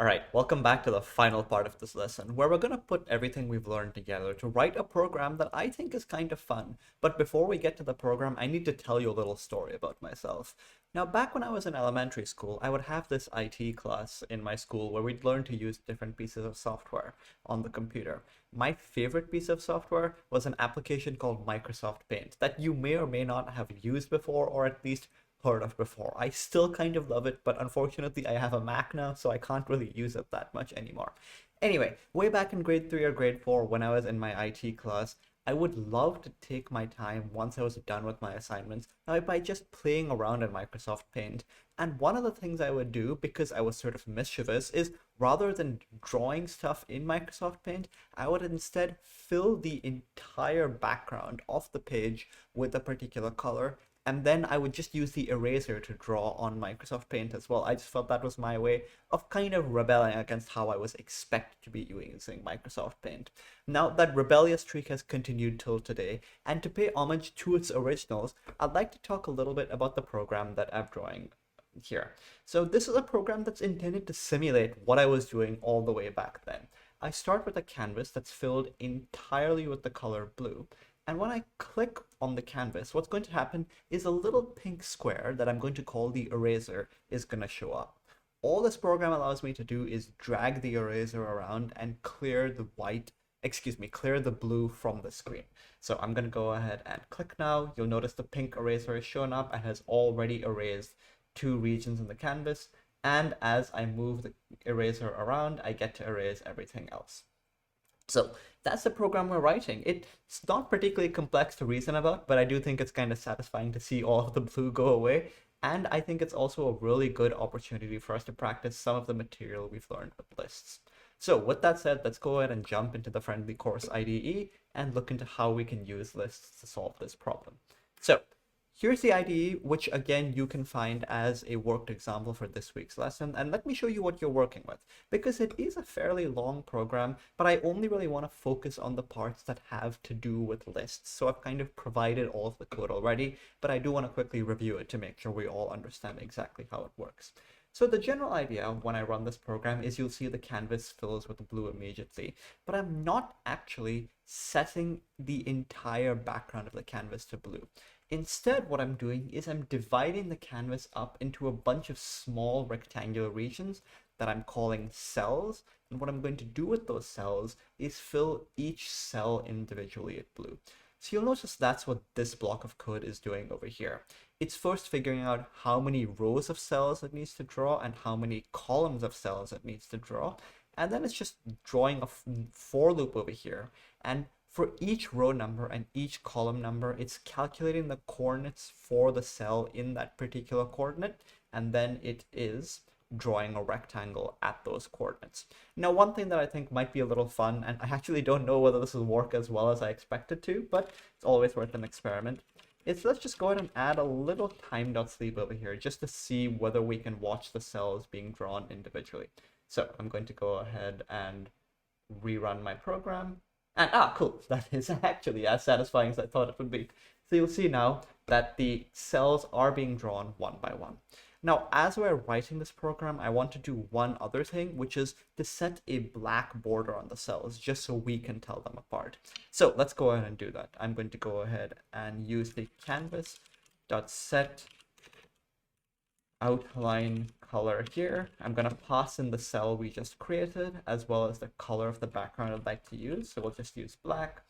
All right, welcome back to the final part of this lesson, where we're going to put everything we've learned together to write a program that I think is kind of fun. But before we get to the program, I need to tell you a little story about myself. Now, back when I was in elementary school, I would have this IT class in my school where we'd learn to use different pieces of software on the computer. My favorite piece of software was an application called Microsoft Paint that you may or may not have used before, or at least heard of before. I still kind of love it, but unfortunately I have a Mac now, so I can't really use it that much anymore. Anyway, way back in grade 3 or grade 4 when I was in my IT class, I would love to take my time once I was done with my assignments by just playing around in Microsoft Paint. And one of the things I would do, because I was sort of mischievous, is rather than drawing stuff in Microsoft Paint, I would instead fill the entire background of the page with a particular color, and then I would just use the eraser to draw on Microsoft Paint as well. I just felt that was my way of kind of rebelling against how I was expected to be using Microsoft Paint. Now, that rebellious streak has continued till today, and to pay homage to its originals, I'd like to talk a little bit about the program that I'm drawing here. So this is a program that's intended to simulate what I was doing all the way back then. I start with a canvas that's filled entirely with the color blue. And when I click on the canvas, what's going to happen is a little pink square that I'm going to call the eraser is going to show up. All this program allows me to do is drag the eraser around and clear the blue from the screen. So I'm going to go ahead and click now. You'll notice the pink eraser is shown up and has already erased two regions in the canvas. And as I move the eraser around, I get to erase everything else. So that's the program we're writing. It's not particularly complex to reason about, but I do think it's kind of satisfying to see all of the blue go away. And I think it's also a really good opportunity for us to practice some of the material we've learned with lists. So with that said, let's go ahead and jump into the Friendly Course IDE and look into how we can use lists to solve this problem. So here's the IDE, which again you can find as a worked example for this week's lesson. And let me show you what you're working with, because it is a fairly long program, but I only really want to focus on the parts that have to do with lists. So I've kind of provided all of the code already, but I do want to quickly review it to make sure we all understand exactly how it works. So the general idea when I run this program is you'll see the canvas fills with blue immediately, but I'm not actually setting the entire background of the canvas to blue. Instead, what I'm doing is I'm dividing the canvas up into a bunch of small rectangular regions that I'm calling cells. And what I'm going to do with those cells is fill each cell individually with blue. So you'll notice that's what this block of code is doing over here. It's first figuring out how many rows of cells it needs to draw and how many columns of cells it needs to draw. And then it's just drawing a for loop over here. And for each row number and each column number, it's calculating the coordinates for the cell in that particular coordinate, and then it is drawing a rectangle at those coordinates. Now, one thing that I think might be a little fun, and I actually don't know whether this will work as well as I expect it to, but it's always worth an experiment, is let's just go ahead and add a little time.sleep over here just to see whether we can watch the cells being drawn individually. So I'm going to go ahead and rerun my program. And cool, that is actually as satisfying as I thought it would be. So you'll see now that the cells are being drawn one by one. Now, as we're writing this program, I want to do one other thing, which is to set a black border on the cells, just so we can tell them apart. So let's go ahead and do that. I'm going to go ahead and use the canvas.set outline color here. I'm going to pass in the cell we just created, as well as the color of the background I'd like to use. So we'll just use black.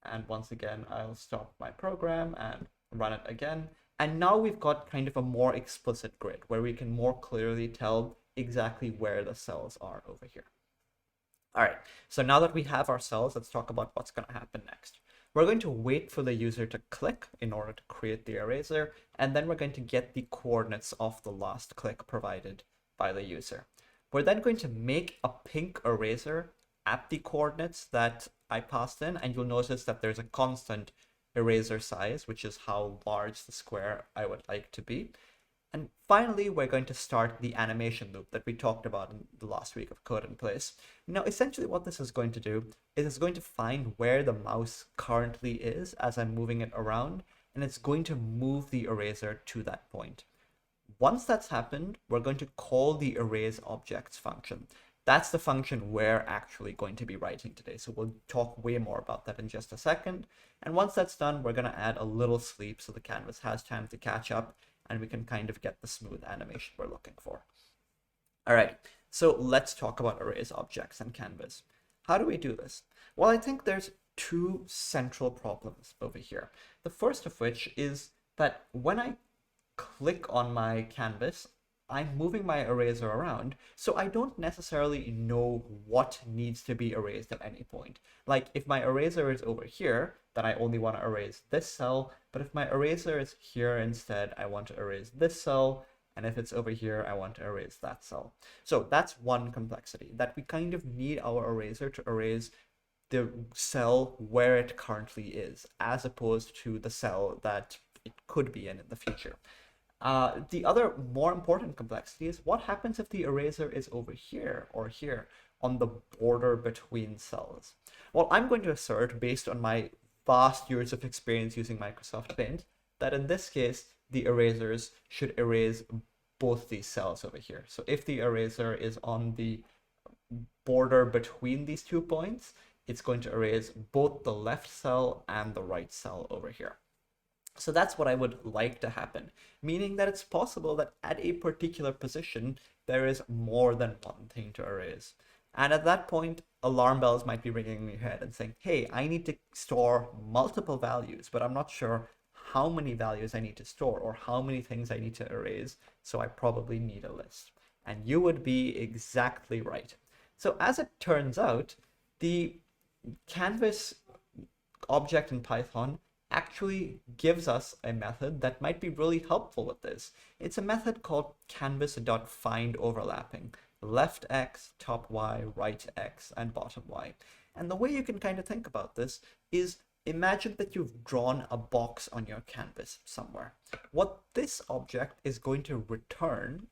And once again, I'll stop my program and run it again. And now we've got kind of a more explicit grid where we can more clearly tell exactly where the cells are over here. All right, so now that we have our cells, let's talk about what's going to happen next. We're going to wait for the user to click in order to create the eraser, and then we're going to get the coordinates of the last click provided by the user. We're then going to make a pink eraser at the coordinates that I passed in, and you'll notice that there's a constant eraser size, which is how large the square I would like to be. And finally, we're going to start the animation loop that we talked about in the last week of Code in Place. Now, essentially what this is going to do is it's going to find where the mouse currently is as I'm moving it around, and it's going to move the eraser to that point. Once that's happened, we're going to call the erase objects function. That's the function we're actually going to be writing today. So we'll talk way more about that in just a second. And once that's done, we're going to add a little sleep so the canvas has time to catch up and we can kind of get the smooth animation we're looking for. All right, so let's talk about arrays, objects, and canvas. How do we do this? Well, I think there's two central problems over here. The first of which is that when I click on my canvas, I'm moving my eraser around, so I don't necessarily know what needs to be erased at any point. Like if my eraser is over here, then I only want to erase this cell, but if my eraser is here instead, I want to erase this cell, and if it's over here, I want to erase that cell. So that's one complexity, that we kind of need our eraser to erase the cell where it currently is, as opposed to the cell that it could be in the future. The other more important complexity is what happens if the eraser is over here or here on the border between cells? Well, I'm going to assert, based on my vast years of experience using Microsoft Paint, that in this case, the erasers should erase both these cells over here. So if the eraser is on the border between these 2 points, it's going to erase both the left cell and the right cell over here. So that's what I would like to happen, meaning that it's possible that at a particular position, there is more than one thing to erase. And at that point, alarm bells might be ringing in your head and saying, hey, I need to store multiple values, but I'm not sure how many values I need to store or how many things I need to erase, so I probably need a list. And you would be exactly right. So as it turns out, the canvas object in Python actually gives us a method that might be really helpful with this. It's a method called canvas.findOverlapping, left x, top y, right x, and bottom y. And the way you can kind of think about this is imagine that you've drawn a box on your canvas somewhere. What this object is going to return,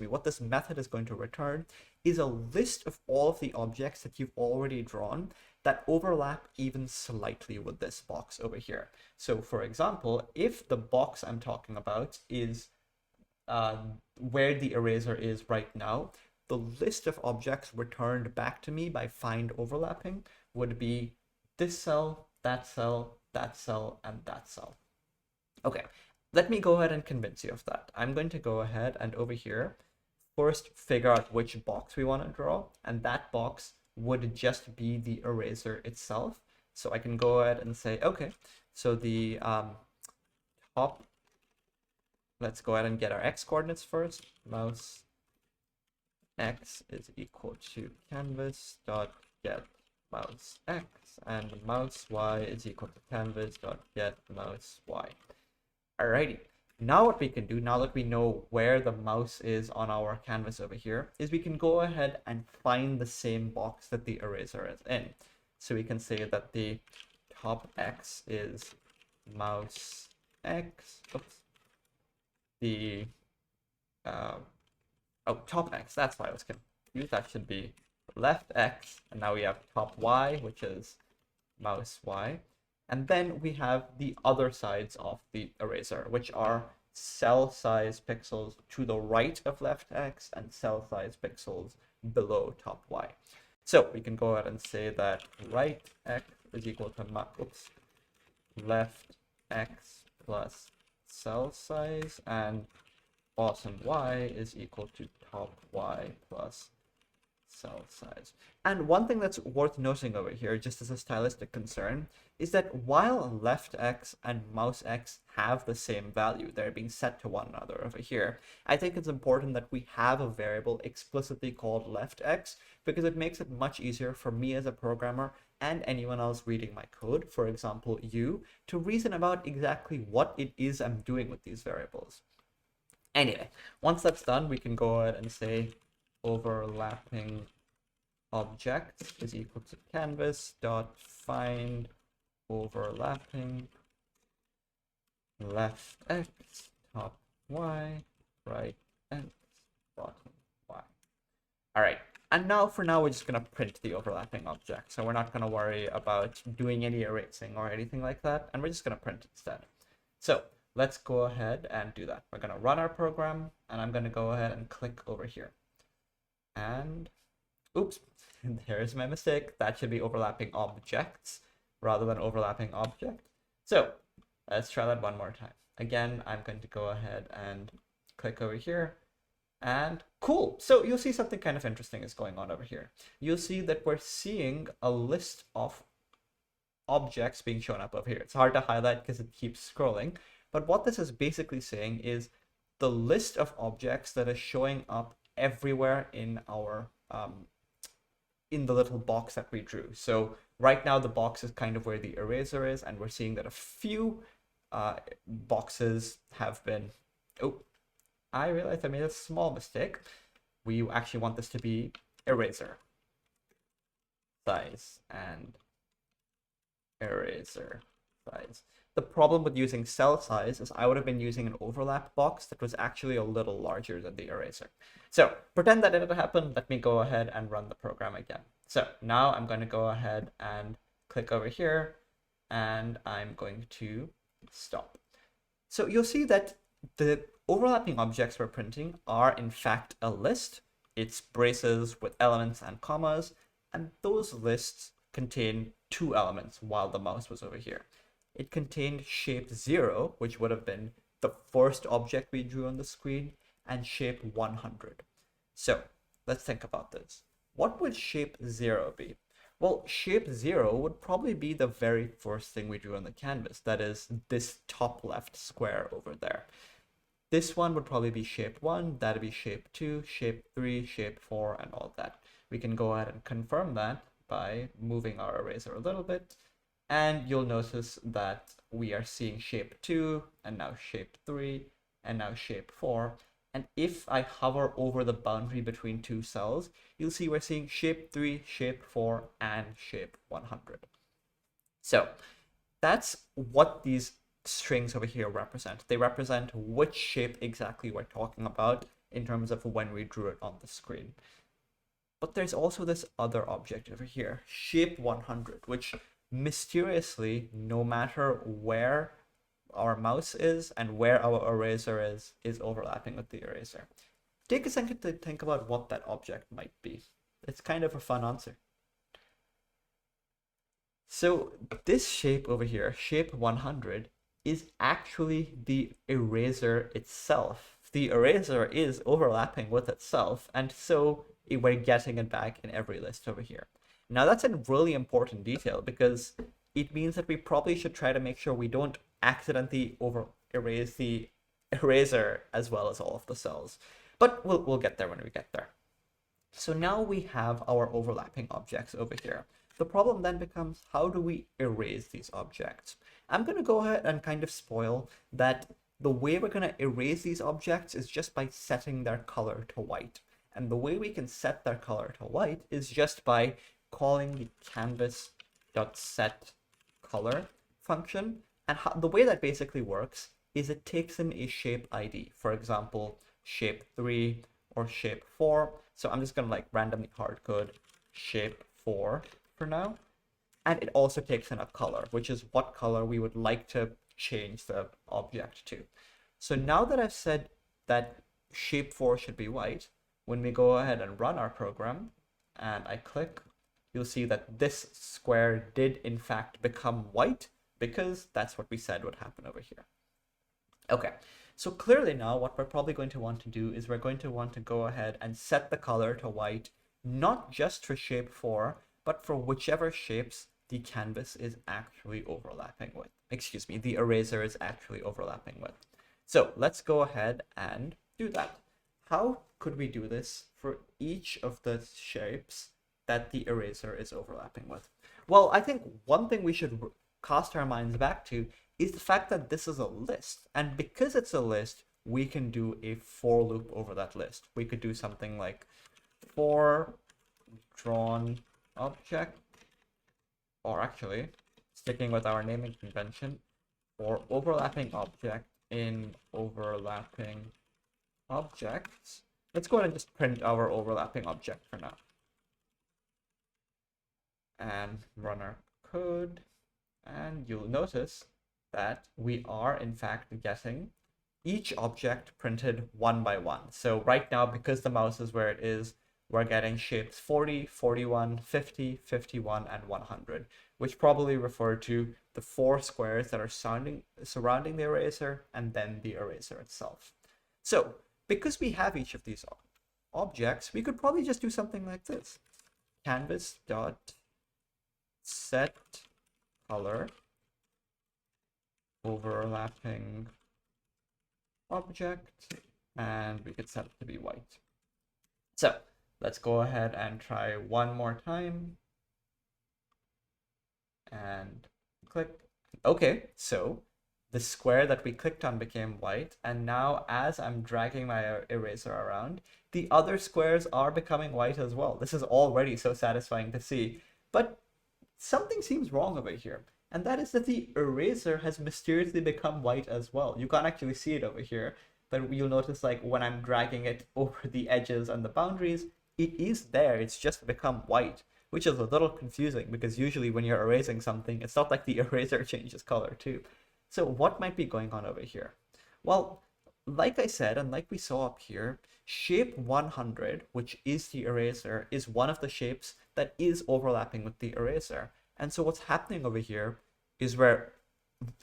what this method is going to return is a list of all of the objects that you've already drawn that overlap even slightly with this box over here. So for example, if the box I'm talking about is where the eraser is right now, the list of objects returned back to me by find overlapping would be this cell, that cell, that cell, and that cell. Okay, let me go ahead and convince you of that. I'm going to go ahead and over here, first figure out which box we want to draw, and that box would just be the eraser itself. So I can go ahead and say, okay, so the top, let's go ahead and get our x coordinates first. Mouse x is equal to canvas dot get mouse x, and mouse y is equal to canvas dot get mouse y. Alrighty. Now what we can do, now that we know where the mouse is on our canvas over here, is we can go ahead and find the same box that the eraser is in. So we can say that the top x is mouse x, oops, the, top x, that's why I was confused, that should be left x, and now we have top y, which is mouse y. And then we have the other sides of the eraser, which are cell size pixels to the right of left x and cell size pixels below top y. So we can go ahead and say that right x is equal to left x plus cell size, and bottom y is equal to top y plus cell size. And one thing that's worth noting over here, just as a stylistic concern, is that while left x and mouse x have the same value, they're being set to one another over here, I think it's important that we have a variable explicitly called left x, because it makes it much easier for me as a programmer and anyone else reading my code, for example you, to reason about exactly what it is I'm doing with these variables. Anyway, once that's done, we can go ahead and say overlapping object is equal to canvas dot find overlapping left x, top y, right x, bottom y. All right, and now for now we're just going to print the overlapping object, so we're not going to worry about doing any erasing or anything like that, and we're just going to print instead. So let's go ahead and do that. We're going to run our program, and I'm going to go ahead and click over here. And Oops, there's my mistake. That should be overlapping objects rather than overlapping object. So let's try that one more time. Again, I'm going to go ahead and click over here. And cool. So you'll see something kind of interesting is going on over here. You'll see that we're seeing a list of objects being shown up over here. It's hard to highlight because it keeps scrolling. But what this is basically saying is the list of objects that is showing up everywhere in our in the little box that we drew. So right now the box is kind of where the eraser is, and we're seeing that a few boxes have been, oh, I realized I made a small mistake. We actually want this to be eraser size and eraser size. The problem with using cell size is I would have been using an overlap box that was actually a little larger than the eraser. So pretend that didn't happen. Let me go ahead and run the program again. So now I'm going to go ahead and click over here, and I'm going to stop. So you'll see that the overlapping objects we're printing are in fact a list. It's braces with elements and commas, and those lists contain two elements while the mouse was over here. It contained shape 0, which would have been the first object we drew on the screen, and shape 100. So let's think about this. What would shape 0 be? Well, shape 0 would probably be the very first thing we drew on the canvas. That is this top left square over there. This one would probably be shape 1, that'd be shape 2, shape 3, shape 4, and all that. We can go ahead and confirm that by moving our eraser a little bit. And you'll notice that we are seeing shape 2, and now shape 3, and now shape 4. And if I hover over the boundary between two cells, you'll see we're seeing shape 3, shape 4, and shape 100. So that's what these strings over here represent. They represent which shape exactly we're talking about in terms of when we drew it on the screen. But there's also this other object over here, shape 100, which mysteriously, no matter where our mouse is and where our eraser is overlapping with the eraser. Take a second to think about what that object might be. It's kind of a fun answer. So this shape over here, shape 100, is actually the eraser itself. The eraser is overlapping with itself, and so we're getting it back in every list over here. Now that's a really important detail because it means that we probably should try to make sure we don't accidentally erase the eraser as well as all of the cells. But we'll get there when we get there. So now we have our overlapping objects over here. The problem then becomes, how do we erase these objects? I'm going to go ahead and kind of spoil that the way we're going to erase these objects is just by setting their color to white. And the way we can set their color to white is just by calling the canvas.setColor function. And the way that basically works is it takes in a shape ID, for example, shape 3 or shape 4. So I'm just going to like randomly hard code shape 4 for now. And it also takes in a color, which is what color we would like to change the object to. So now that I've said that shape 4 should be white, when we go ahead and run our program and I click, you'll see that this square did in fact become white because that's what we said would happen over here. Okay, so clearly now what we're probably going to want to do is we're going to want to go ahead and set the color to white, not just for shape 4, but for whichever shapes the canvas is actually overlapping with. Excuse me, the eraser is actually overlapping with. So let's go ahead and do that. How could we do this for each of the shapes that the eraser is overlapping with? Well, I think one thing we should cast our minds back to is the fact that this is a list. And because it's a list, we can do a for loop over that list. We could do something like for drawn object, or actually, sticking with our naming convention, for overlapping object in overlapping objects. Let's go ahead and just print our overlapping object for now. And run our code. And you'll notice that we are in fact getting each object printed one by one. So right now, because the mouse is where it is, we're getting shapes 40, 41, 50, 51, and 100, which probably refer to the four squares that are surrounding the eraser and then the eraser itself. So because we have each of these objects, we could probably just do something like this. Canvas dot set color overlapping object, and we could set it to be white. So let's go ahead and try one more time and click. Okay, so the square that we clicked on became white, and now as I'm dragging my eraser around, the other squares are becoming white as well. This is already so satisfying to see, but something seems wrong over here, and that is that the eraser has mysteriously become white as well. You can't actually see it over here, but you'll notice like when I'm dragging it over the edges and the boundaries, it is there, it's just become white, which is a little confusing because usually when you're erasing something, it's not like the eraser changes color too. So what might be going on over here? Well, like I said, and like we saw up here, shape 100, which is the eraser, is one of the shapes that is overlapping with the eraser. And so what's happening over here is we're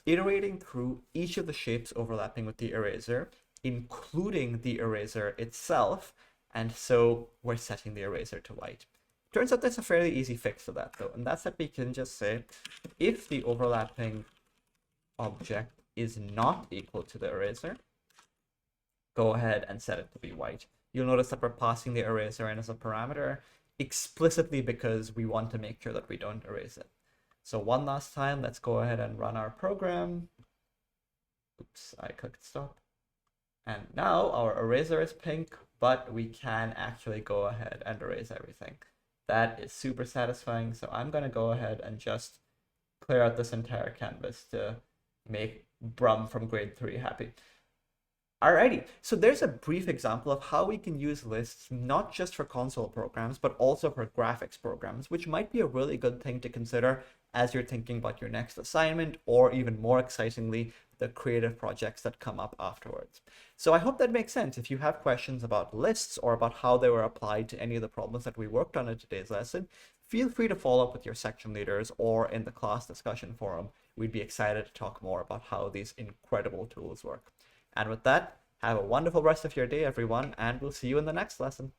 iterating through each of the shapes overlapping with the eraser, including the eraser itself, and so we're setting the eraser to white. Turns out there's a fairly easy fix to that though, and that's that we can just say if the overlapping object is not equal to the eraser, go ahead and set it to be white. You'll notice that we're passing the eraser in as a parameter explicitly because we want to make sure that we don't erase it. So one last time, let's go ahead and run our program. Oops, I clicked stop. And now our eraser is pink, but we can actually go ahead and erase everything. That is super satisfying. So I'm going to go ahead and just clear out this entire canvas to make Brum from grade 3 happy. Alrighty, so there's a brief example of how we can use lists not just for console programs, but also for graphics programs, which might be a really good thing to consider as you're thinking about your next assignment, or even more excitingly, the creative projects that come up afterwards. So I hope that makes sense. If you have questions about lists or about how they were applied to any of the problems that we worked on in today's lesson, feel free to follow up with your section leaders or in the class discussion forum. We'd be excited to talk more about how these incredible tools work. And with that, have a wonderful rest of your day, everyone, and we'll see you in the next lesson.